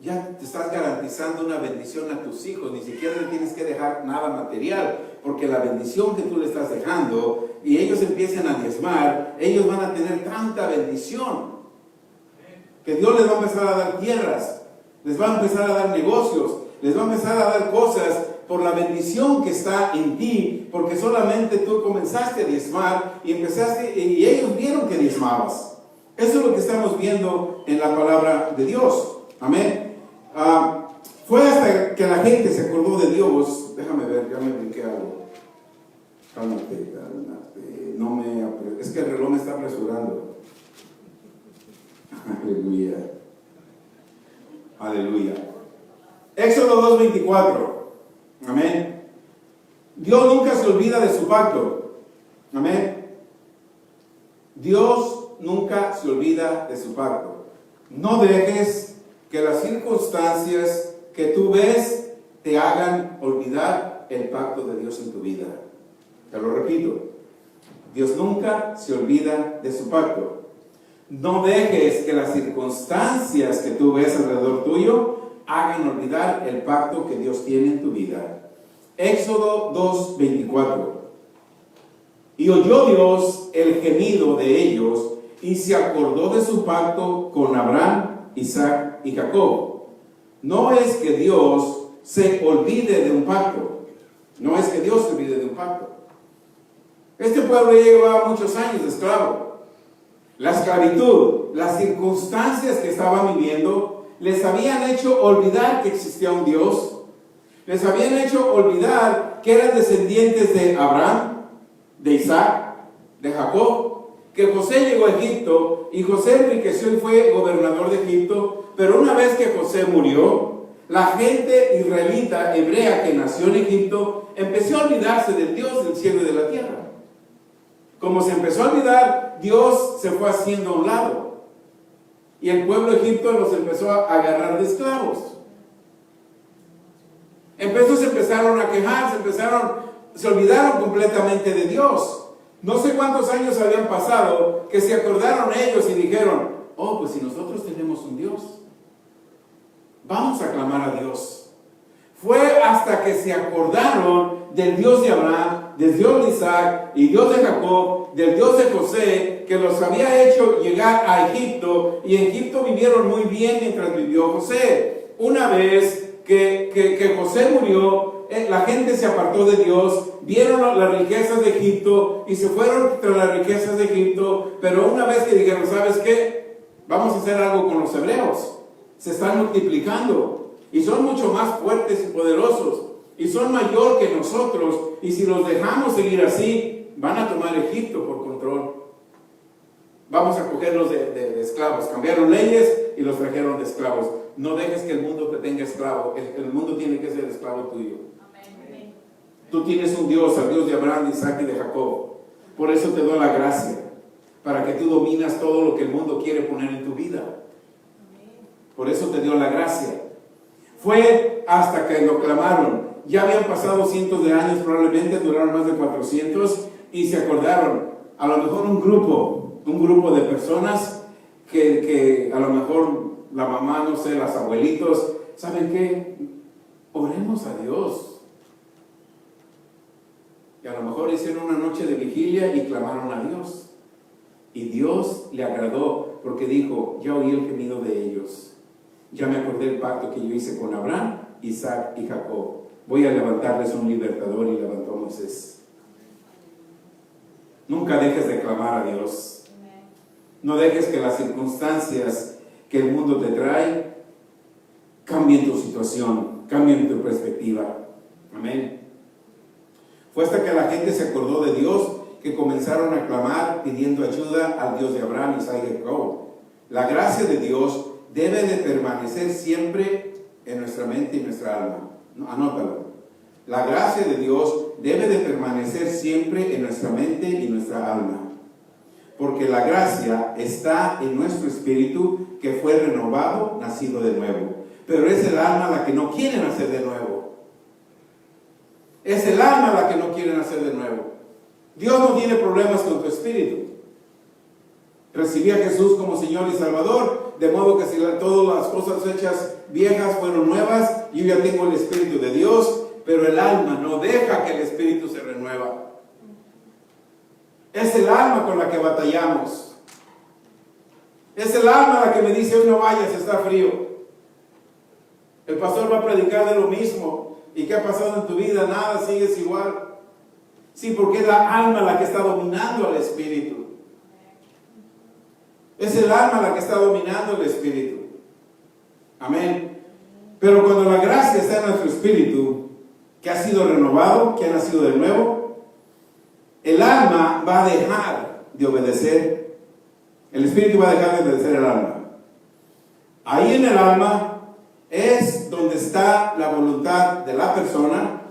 ya te estás garantizando una bendición a tus hijos. Ni siquiera le tienes que dejar nada material, porque la bendición que tú le estás dejando, y ellos empiezan a diezmar, ellos van a tener tanta bendición que Dios les va a empezar a dar tierras, les va a empezar a dar negocios, les va a empezar a dar cosas por la bendición que está en ti, porque solamente tú comenzaste a diezmar y ellos vieron que diezmabas. Eso es lo que estamos viendo en la palabra de Dios. Amén. Fue hasta que la gente se acordó de Dios. Déjame ver, ya me brinqué algo. Cálmate. Es que el reloj me está apresurando. Aleluya. Aleluya. Éxodo 2:24. Amén. Dios nunca se olvida de su pacto. Amén. Dios nunca se olvida de su pacto. No dejes que las circunstancias que tú ves te hagan olvidar el pacto de Dios en tu vida. Te lo repito. Dios nunca se olvida de su pacto. No dejes que las circunstancias que tú ves alrededor tuyo hagan olvidar el pacto que Dios tiene en tu vida. Éxodo 2:24. Y oyó Dios el gemido de ellos y se acordó de su pacto con Abraham, Isaac y Jacob. No es que Dios se olvide de un pacto. No es que Dios se olvide de un pacto. Este pueblo llevaba muchos años de esclavo. La esclavitud, las circunstancias que estaban viviendo, les habían hecho olvidar que existía un Dios. Les habían hecho olvidar que eran descendientes de Abraham, de Isaac, de Jacob. Que José llegó a Egipto y José enriqueció y fue gobernador de Egipto. Pero una vez que José murió, la gente israelita, hebrea que nació en Egipto, empezó a olvidarse del Dios del cielo y de la tierra. Como se empezó a olvidar, Dios se fue haciendo a un lado. Y el pueblo de Egipto los empezó a agarrar de esclavos. Entonces se empezaron a quejar, se olvidaron completamente de Dios. No sé cuántos años habían pasado que se acordaron ellos y dijeron, oh, pues si nosotros tenemos un Dios, vamos a clamar a Dios. Fue hasta que se acordaron del Dios de Abraham, del Dios de Isaac y Dios de Jacob, del Dios de José, que los había hecho llegar a Egipto, y en Egipto vivieron muy bien mientras vivió José. Una vez que José murió, la gente se apartó de Dios, vieron las riquezas de Egipto y se fueron tras las riquezas de Egipto, pero una vez que dijeron, ¿sabes qué? Vamos a hacer algo con los hebreos. Se están multiplicando y son mucho más fuertes y poderosos y son mayor que nosotros, y si los dejamos seguir así, van a tomar Egipto por control. Vamos a cogerlos de esclavos. Cambiaron leyes y los trajeron de esclavos. No dejes que el mundo te tenga esclavo. El mundo tiene que ser esclavo tuyo. Amén. Tú tienes un Dios, al Dios de Abraham, de Isaac y de Jacob. Por eso te doy la gracia, para que tú dominas todo lo que el mundo quiere poner en tu vida. Por eso te dio la gracia. Fue hasta que lo clamaron. Ya habían pasado cientos de años, probablemente duraron más de 400, y se acordaron. A lo mejor un grupo de personas que a lo mejor la mamá, no sé, los abuelitos, ¿saben qué? Oremos a Dios. Y a lo mejor hicieron una noche de vigilia y clamaron a Dios. Y Dios le agradó, porque dijo, ya oí el gemido de ellos. Ya me acordé del pacto que yo hice con Abraham, Isaac y Jacob. Voy a levantarles un libertador, y levantó a Moisés. Nunca dejes de clamar a Dios. No dejes que las circunstancias que el mundo te trae cambien tu situación, cambien tu perspectiva. Amén. Fue hasta que la gente se acordó de Dios que comenzaron a clamar pidiendo ayuda al Dios de Abraham, Isaac y Jacob. La gracia de Dios debe de permanecer siempre en nuestra mente y nuestra alma. Anótalo. La gracia de Dios debe de permanecer siempre en nuestra mente y nuestra alma. Porque la gracia está en nuestro espíritu, que fue renovado, nacido de nuevo. Pero es el alma la que no quiere nacer de nuevo. Es el alma la que no quiere nacer de nuevo. Dios no tiene problemas con tu espíritu. Recibí a Jesús como Señor y Salvador, de modo que si todas las cosas hechas viejas fueron nuevas, yo ya tengo el Espíritu de Dios, pero el alma no deja que el Espíritu se renueva. Es el alma con la que batallamos. Es el alma la que me dice, hoy no vayas, está frío. El pastor va a predicar de lo mismo. ¿Y qué ha pasado en tu vida? Nada, sigues igual. Sí, porque es la alma la que está dominando al Espíritu. Es el alma la que está dominando el espíritu. Amén. Pero cuando la gracia está en nuestro espíritu, que ha sido renovado, que ha nacido de nuevo, el alma va a dejar de obedecer. El espíritu va a dejar de obedecer al alma. Ahí en el alma es donde está la voluntad de la persona,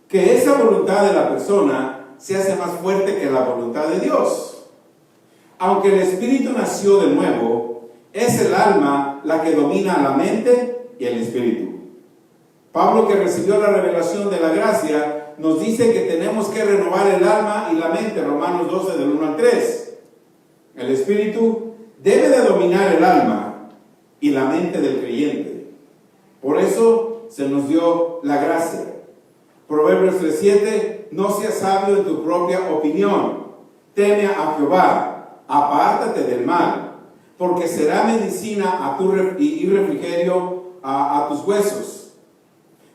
que esa voluntad de la persona se hace más fuerte que la voluntad de Dios. Aunque el espíritu nació de nuevo, es el alma la que domina la mente y el espíritu. Pablo, que recibió la revelación de la gracia, nos dice que tenemos que renovar el alma y la mente, Romanos 12 del 1 al 3. El espíritu debe de dominar el alma y la mente del creyente. Por eso se nos dio la gracia. Proverbios 3:7, no seas sabio en tu propia opinión, teme a Jehová, apártate del mal, porque será medicina a tu y refrigerio a tus huesos.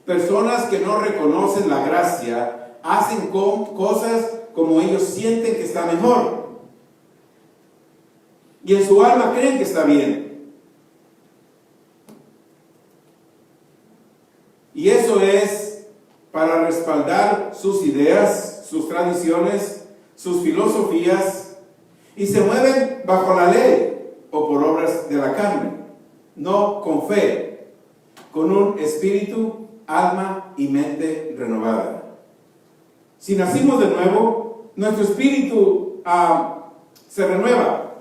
Personas que no reconocen la gracia hacen cosas como ellos sienten que está mejor, y en su alma creen que está bien. Y eso es para respaldar sus ideas, sus tradiciones, sus filosofías, y se mueven bajo la ley o por obras de la carne, no con fe, con un espíritu, alma y mente renovada. Si nacimos de nuevo, nuestro espíritu se renueva,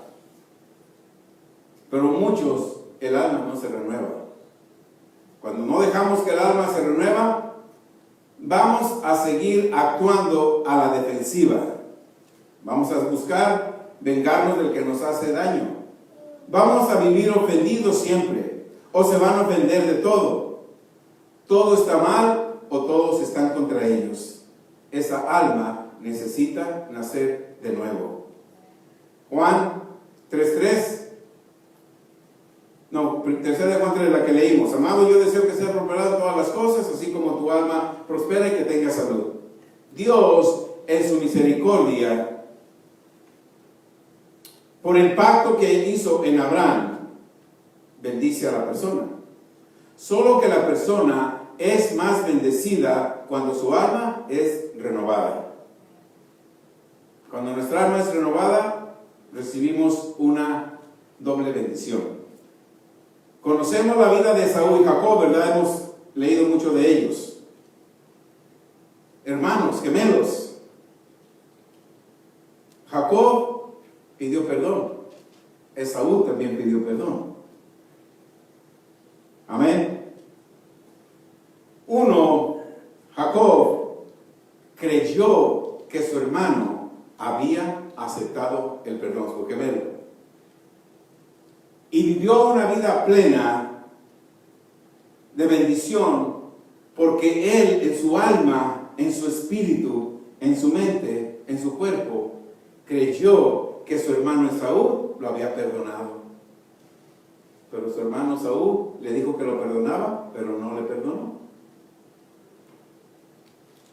pero muchos el alma no se renueva. Cuando no dejamos que el alma se renueva, vamos a seguir actuando a la defensiva. Vamos a buscar vengarnos del que nos hace daño. Vamos a vivir ofendidos siempre, o se van a ofender de todo. Todo está mal o todos están contra ellos. Esa alma necesita nacer de nuevo. Juan 3:3. No, tercera de Juan 3, la que leímos. Amado, yo deseo que sea prosperado en todas las cosas, así como tu alma prospera y que tenga salud. Dios, en su misericordia, por el pacto que hizo en Abraham, bendice a la persona. Solo que la persona es más bendecida cuando su alma es renovada. Cuando nuestra alma es renovada, recibimos una doble bendición. Conocemos la vida de Esaú y Jacob, ¿verdad? Hemos leído mucho de ellos. Hermanos, gemelos. Jacob pidió perdón. Esaú también pidió perdón. Amén. Jacob creyó que su hermano había aceptado el perdón, su gemelo. Y vivió una vida plena de bendición, porque él en su alma, en su espíritu, en su mente, en su cuerpo, creyó que su hermano Esaú lo había perdonado. Pero su hermano Esaú le dijo que lo perdonaba, pero no le perdonó.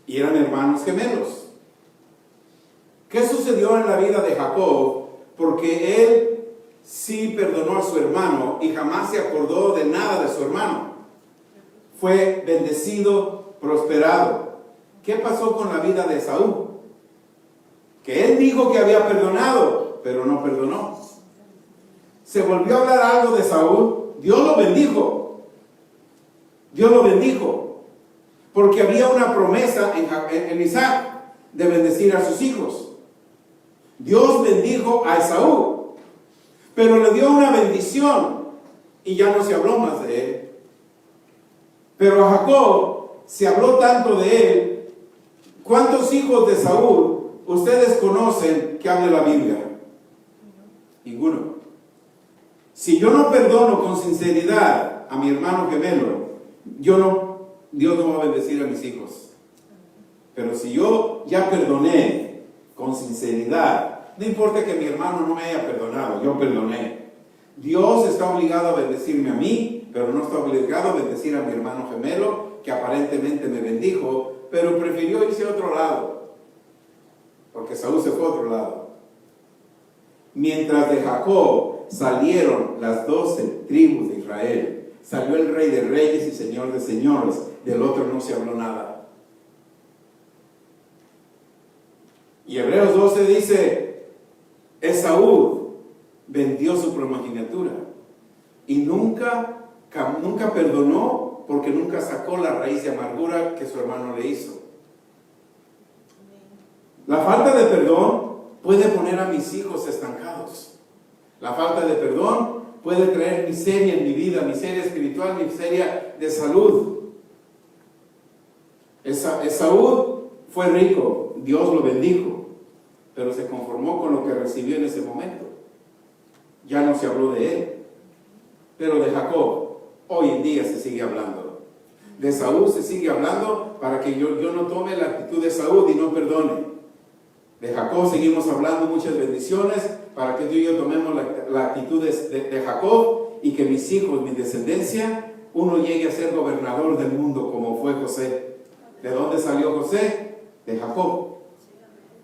Y eran hermanos gemelos. ¿Qué sucedió en la vida de Jacob? Porque él sí perdonó a su hermano y jamás se acordó de nada de su hermano. Fue bendecido, prosperado. ¿Qué pasó con la vida de Esaú? Que él dijo que había perdonado, pero no perdonó. Se volvió a hablar algo de Esaú, Dios lo bendijo. Dios lo bendijo. Porque había una promesa en Isaac de bendecir a sus hijos. Dios bendijo a Esaú, pero le dio una bendición y ya no se habló más de él. Pero a Jacob se habló tanto de él. ¿Cuántos hijos de Saúl ustedes conocen que hable la Biblia? Ninguno. Si yo no perdono con sinceridad a mi hermano gemelo, Dios no va a bendecir a mis hijos. Pero si yo ya perdoné con sinceridad, no importa que mi hermano no me haya perdonado, yo perdoné. Dios está obligado a bendecirme a mí, pero no está obligado a bendecir a mi hermano gemelo, que aparentemente me bendijo, pero prefirió irse a otro lado, porque Saúl se fue a otro lado. Mientras de Jacob salieron las 12 tribus de Israel, salió el Rey de Reyes y Señor de Señores, del otro no se habló nada. Y Hebreos 12 dice, Esaú vendió su primogenitura y nunca nunca perdonó porque nunca sacó la raíz de amargura que su hermano le hizo. La falta de perdón puede poner a mis hijos estancados. La falta de perdón puede traer miseria en mi vida, miseria espiritual, miseria de salud. Esaú fue rico, Dios lo bendijo, pero se conformó con lo que recibió en ese momento. Ya no se habló de él. Pero de Jacob, hoy en día se sigue hablando. De Esaú se sigue hablando para que yo no tome la actitud de Esaú y no perdone. De Jacob seguimos hablando muchas bendiciones para que tú y yo tomemos la actitud de Jacob y que mis hijos, mi descendencia, uno llegue a ser gobernador del mundo como fue José. ¿De dónde salió José? De Jacob.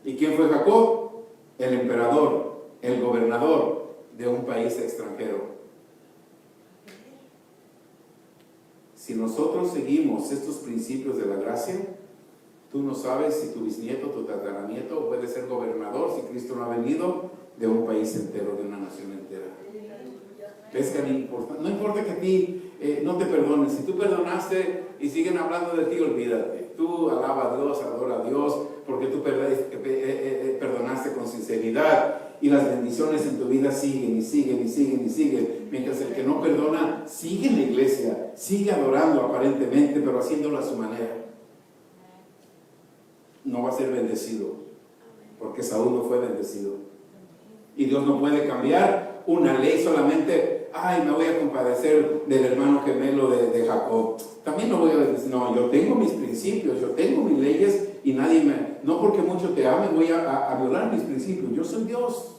¿Y quién fue Jacob? El emperador, el gobernador de un país extranjero. Si nosotros seguimos estos principios de la gracia, tú no sabes si tu bisnieto, tu tataranieto puede ser gobernador si Cristo no ha venido de un país entero, de una nación entera. ¿Ves que no importa que a ti no te perdones? Si tú perdonaste y siguen hablando de ti, olvídate. Tú alaba a Dios, adora a Dios, porque tú perdonaste con sinceridad y las bendiciones en tu vida siguen y siguen y siguen y siguen. Mientras el que no perdona sigue en la iglesia, sigue adorando aparentemente, pero haciéndolo a su manera. No va a ser bendecido, porque Saúl no fue bendecido. Y Dios no puede cambiar una ley solamente, ay, me voy a compadecer del hermano gemelo de Jacob. También no voy a decir, no, yo tengo mis principios, yo tengo mis leyes y no porque mucho te ame voy a violar mis principios. Yo soy Dios.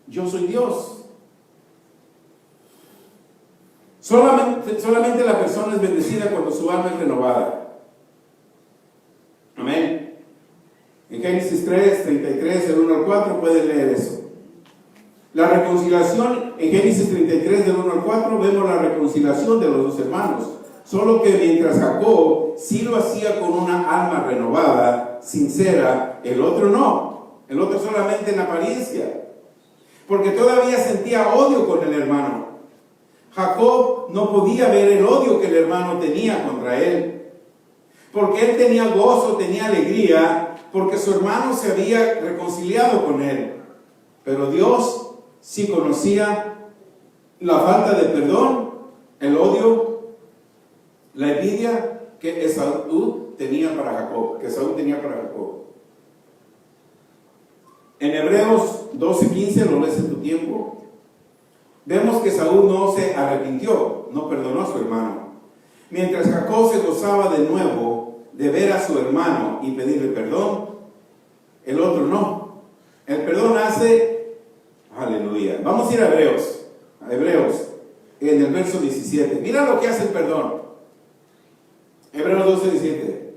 Yo soy Dios. Solamente la persona es bendecida cuando su alma es renovada. Amén. En Génesis 3, 33, del 1 al 4, pueden leer eso. La reconciliación, en Génesis 33, del 1 al 4, vemos la reconciliación de los dos hermanos. Solo que mientras Jacob sí lo hacía con una alma renovada, sincera, el otro no. El otro solamente en apariencia. Porque todavía sentía odio con el hermano. Jacob no podía ver el odio que el hermano tenía contra él. Porque él tenía gozo, tenía alegría, porque su hermano se había reconciliado con él. Pero Dios sí conocía la falta de perdón, el odio, la envidia que Esaú tenía para Jacob, En Hebreos 12:15, lo lees en tu tiempo, vemos que Esaú no se arrepintió, no perdonó a su hermano. Mientras Jacob se gozaba de nuevo de ver a su hermano y pedirle perdón, el otro no. El perdón hace, aleluya. Vamos a ir a Hebreos, en el verso 17. Mira lo que hace el perdón. Hebreos 12:17.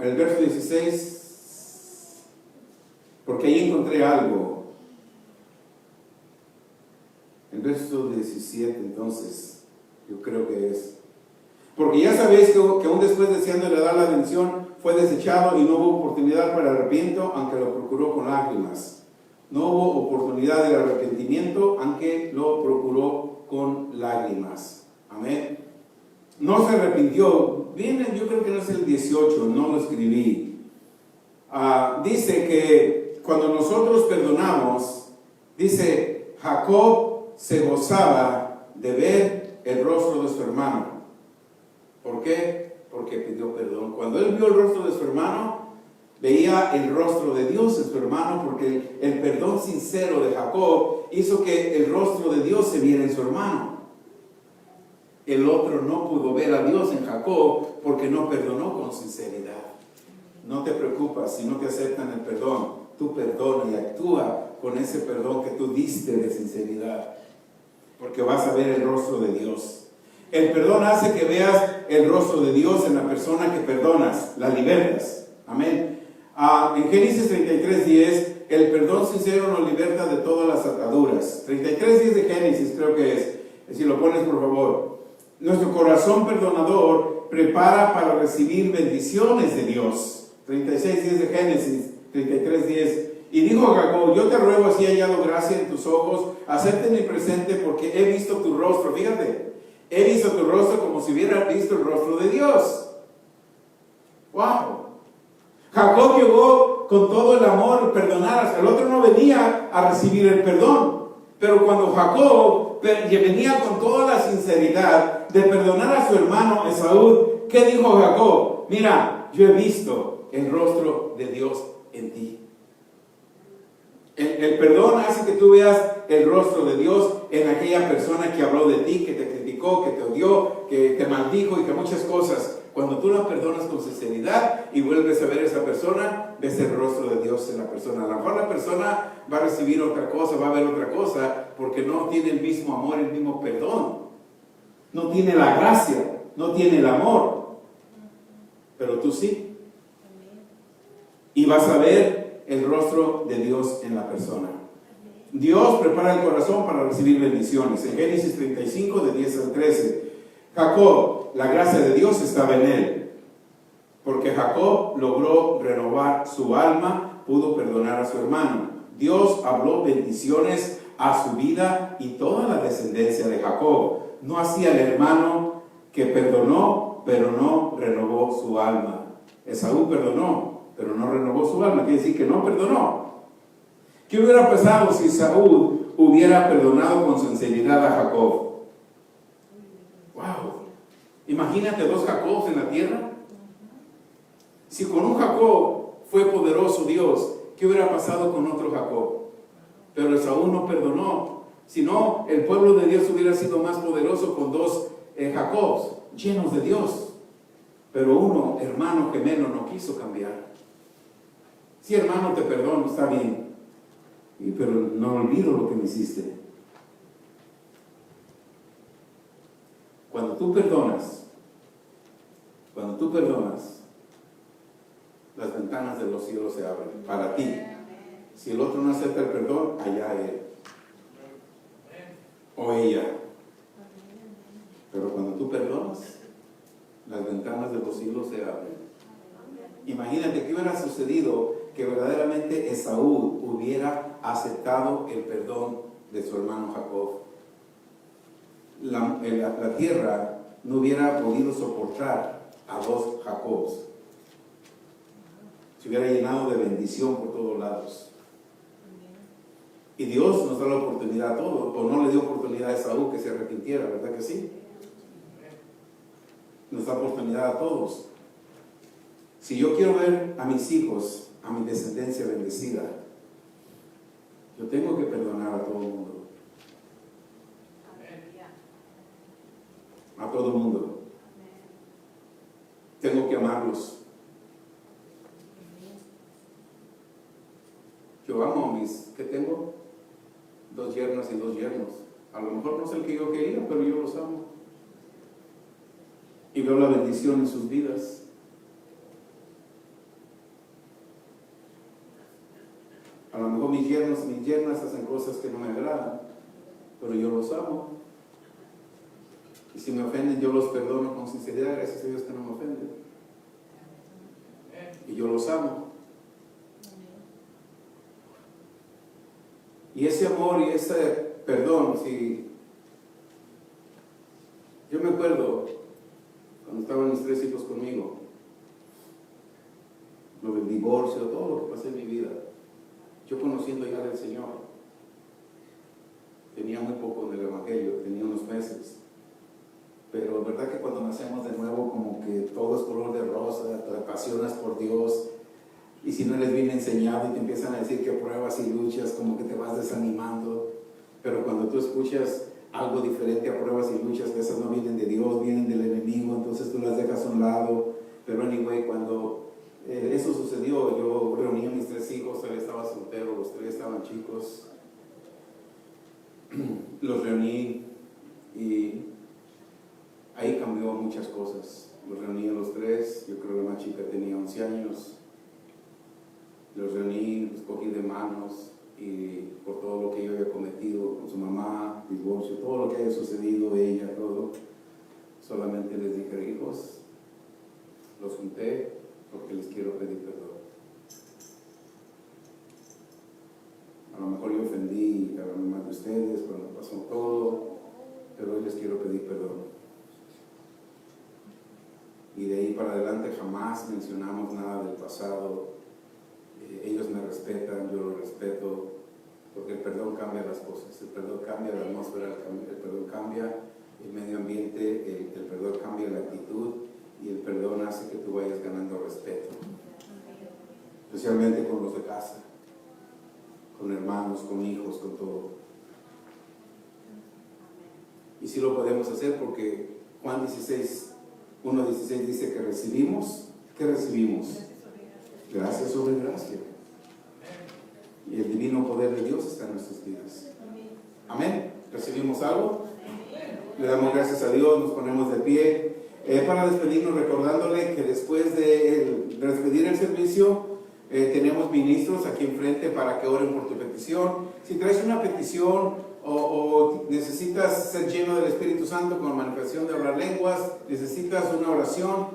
El verso 16, porque ahí encontré algo. El verso 17, entonces, yo creo que es. Porque ya sabéis que aún después deseándole dar la bendición, fue desechado y no hubo oportunidad para el arrepentimiento, aunque lo procuró con lágrimas. No hubo oportunidad del arrepentimiento, aunque lo procuró con lágrimas. Amén. No se arrepintió. Viene, yo creo que no es el 18, no lo escribí. Dice que cuando nosotros perdonamos, dice, Jacob se gozaba de ver el rostro de su hermano. ¿Por qué? Porque pidió perdón. Cuando él vio el rostro de su hermano, veía el rostro de Dios en su hermano, porque el perdón sincero de Jacob hizo que el rostro de Dios se viera en su hermano. El otro no pudo ver a Dios en Jacob porque no perdonó con sinceridad. No te preocupes si no te aceptan el perdón. Tú perdona y actúa con ese perdón que tú diste de sinceridad, porque vas a ver el rostro de Dios. El perdón hace que veas el rostro de Dios en la persona que perdonas, la libertas. Amén. En Génesis 33:10, el perdón sincero nos liberta de todas las ataduras. 33:10 de Génesis, creo que es. Si lo pones, por favor. Nuestro corazón perdonador prepara para recibir bendiciones de Dios. 36:10 de Génesis, 33:10. Y dijo Jacob, yo te ruego si he hallado gracia en tus ojos, acéptame presente porque he visto tu rostro. Fíjate, he visto tu rostro como si hubiera visto el rostro de Dios. ¡Wow! Jacob llegó con todo el amor y perdonar. El otro no venía a recibir el perdón. Pero cuando Jacob venía con toda la sinceridad de perdonar a su hermano Esaú, ¿qué dijo Jacob? Mira, yo he visto el rostro de Dios en ti. El perdón hace que tú veas el rostro de Dios en aquella persona que habló de ti, que te criticó, que te odió, que te maldijo y que muchas cosas. Cuando tú la perdonas con sinceridad y vuelves a ver a esa persona, ves el rostro de Dios en la persona. A lo mejor la persona va a recibir otra cosa, va a ver otra cosa, porque no tiene el mismo amor, el mismo perdón. No tiene la gracia, no tiene el amor. Pero tú sí. Y vas a ver el rostro de Dios en la persona. Dios prepara el corazón para recibir bendiciones. En Génesis 35, de 10 al 13. Jacob, la gracia de Dios estaba en él. Porque Jacob logró renovar su alma, pudo perdonar a su hermano. Dios habló bendiciones a su vida y toda la descendencia de Jacob. No hacía el hermano que perdonó, pero no renovó su alma. Esaú perdonó, pero no renovó su alma. Quiere decir que no perdonó. ¿Qué hubiera pasado si Saúl hubiera perdonado con sinceridad a Jacob? ¡Wow! Imagínate dos Jacobs en la tierra. Si con un Jacob fue poderoso Dios, ¿qué hubiera pasado con otro Jacob? Pero Esaú no perdonó. Si no, el pueblo de Dios hubiera sido más poderoso con dos Jacobs llenos de Dios. Pero uno, hermano gemelo, no quiso cambiar. Si hermano te perdono, está bien. Pero no olvido lo que me hiciste. Cuando tú perdonas, las ventanas de los cielos se abren para ti. Si el otro no acepta el perdón, allá él o ella. Pero cuando tú perdonas, las ventanas de los cielos se abren. Imagínate qué hubiera sucedido que verdaderamente Esaú hubiera aceptado el perdón de su hermano Jacob. La tierra no hubiera podido soportar a dos Jacobs. Se hubiera llenado de bendición por todos lados. Y Dios nos da la oportunidad a todos, o no le dio oportunidad a Esaú que se arrepintiera, ¿verdad que sí? Nos da oportunidad a todos. Si yo quiero ver a mis hijos, a mi descendencia bendecida, yo tengo que perdonar a todo el mundo. A todo el mundo. Tengo que amarlos. Yo amo a mis, ¿qué tengo? 2 yernas y 2 yernos. A lo mejor no es el que yo quería, pero yo los amo. Y veo la bendición en sus vidas. A lo mejor mis yernos y mis yernas hacen cosas que no me agradan, pero yo los amo. Y si me ofenden, yo los perdono con sinceridad, gracias a Dios que no me ofenden. Y yo los amo. Y ese amor y ese perdón, si yo me acuerdo cuando estaban mis 3 hijos conmigo, lo del divorcio, todo lo que pasé en mi vida, yo conociendo ya del Señor, tenía muy poco del Evangelio, tenía unos meses. Pero verdad que cuando nacemos de nuevo, como que todo es color de rosa, te apasionas por Dios, y si no eres bien enseñado y te empiezan a decir que pruebas y luchas, como que te vas desanimando. Pero cuando tú escuchas algo diferente a pruebas y luchas, que esas no vienen de Dios, vienen del enemigo, entonces tú las dejas a un lado. Pero anyway, cuando eso sucedió, yo reuní a mis 3 hijos, él estaba soltero, los 3 estaban chicos, los reuní y ahí cambió muchas cosas. Los reuní a los 3, yo creo que la más chica tenía 11 años. Los reuní, los cogí de manos y por todo lo que yo había cometido con su mamá, divorcio, todo lo que haya sucedido, ella, todo, solamente les dije, hijos, los junté porque les quiero pedir perdón. mejor yo ofendí a más de ustedes cuando pasó todo, pero hoy les quiero pedir perdón. Y de ahí para adelante jamás mencionamos nada del pasado. Ellos me respetan, yo los respeto, porque el perdón cambia las cosas, el perdón cambia la atmósfera, el perdón cambia el medio ambiente, el perdón cambia la actitud y el perdón hace que tú vayas ganando respeto, especialmente con los de casa, con hermanos, con hijos, con todo. Y sí lo podemos hacer porque Juan 16, 1:16 dice que recibimos. ¿Qué recibimos? Gracia sobre gracia. Y el divino poder de Dios está en nuestras vidas. Amén. ¿Recibimos algo? Le damos gracias a Dios, nos ponemos de pie. Para despedirnos, recordándole que después de despedir el servicio, tenemos ministros aquí enfrente para que oren por tu petición. Si traes una petición o necesitas ser lleno del Espíritu Santo con manifestación de hablar lenguas, necesitas una oración,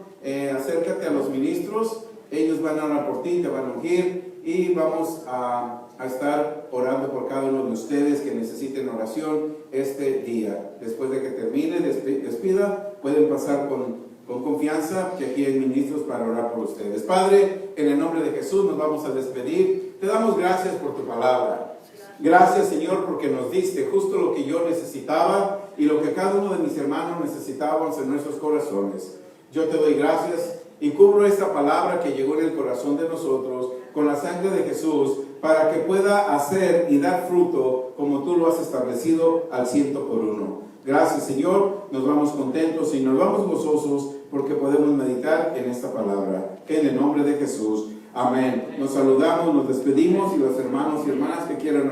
acércate a los ministros. Ellos van a orar por ti, te van a ungir y vamos a estar orando por cada uno de ustedes que necesiten oración este día. Después de que termine, despida, pueden pasar con confianza que aquí hay ministros para orar por ustedes. Padre, en el nombre de Jesús nos vamos a despedir. Te damos gracias por tu palabra. Gracias, Señor, porque nos diste justo lo que yo necesitaba y lo que cada uno de mis hermanos necesitábamos en nuestros corazones. Yo te doy gracias y cubro esta palabra que llegó en el corazón de nosotros con la sangre de Jesús para que pueda hacer y dar fruto como tú lo has establecido al 100%. Gracias, Señor, nos vamos contentos y nos vamos gozosos porque podemos meditar en esta palabra. Que en el nombre de Jesús, amén. Nos saludamos, nos despedimos y los hermanos y hermanas que quieran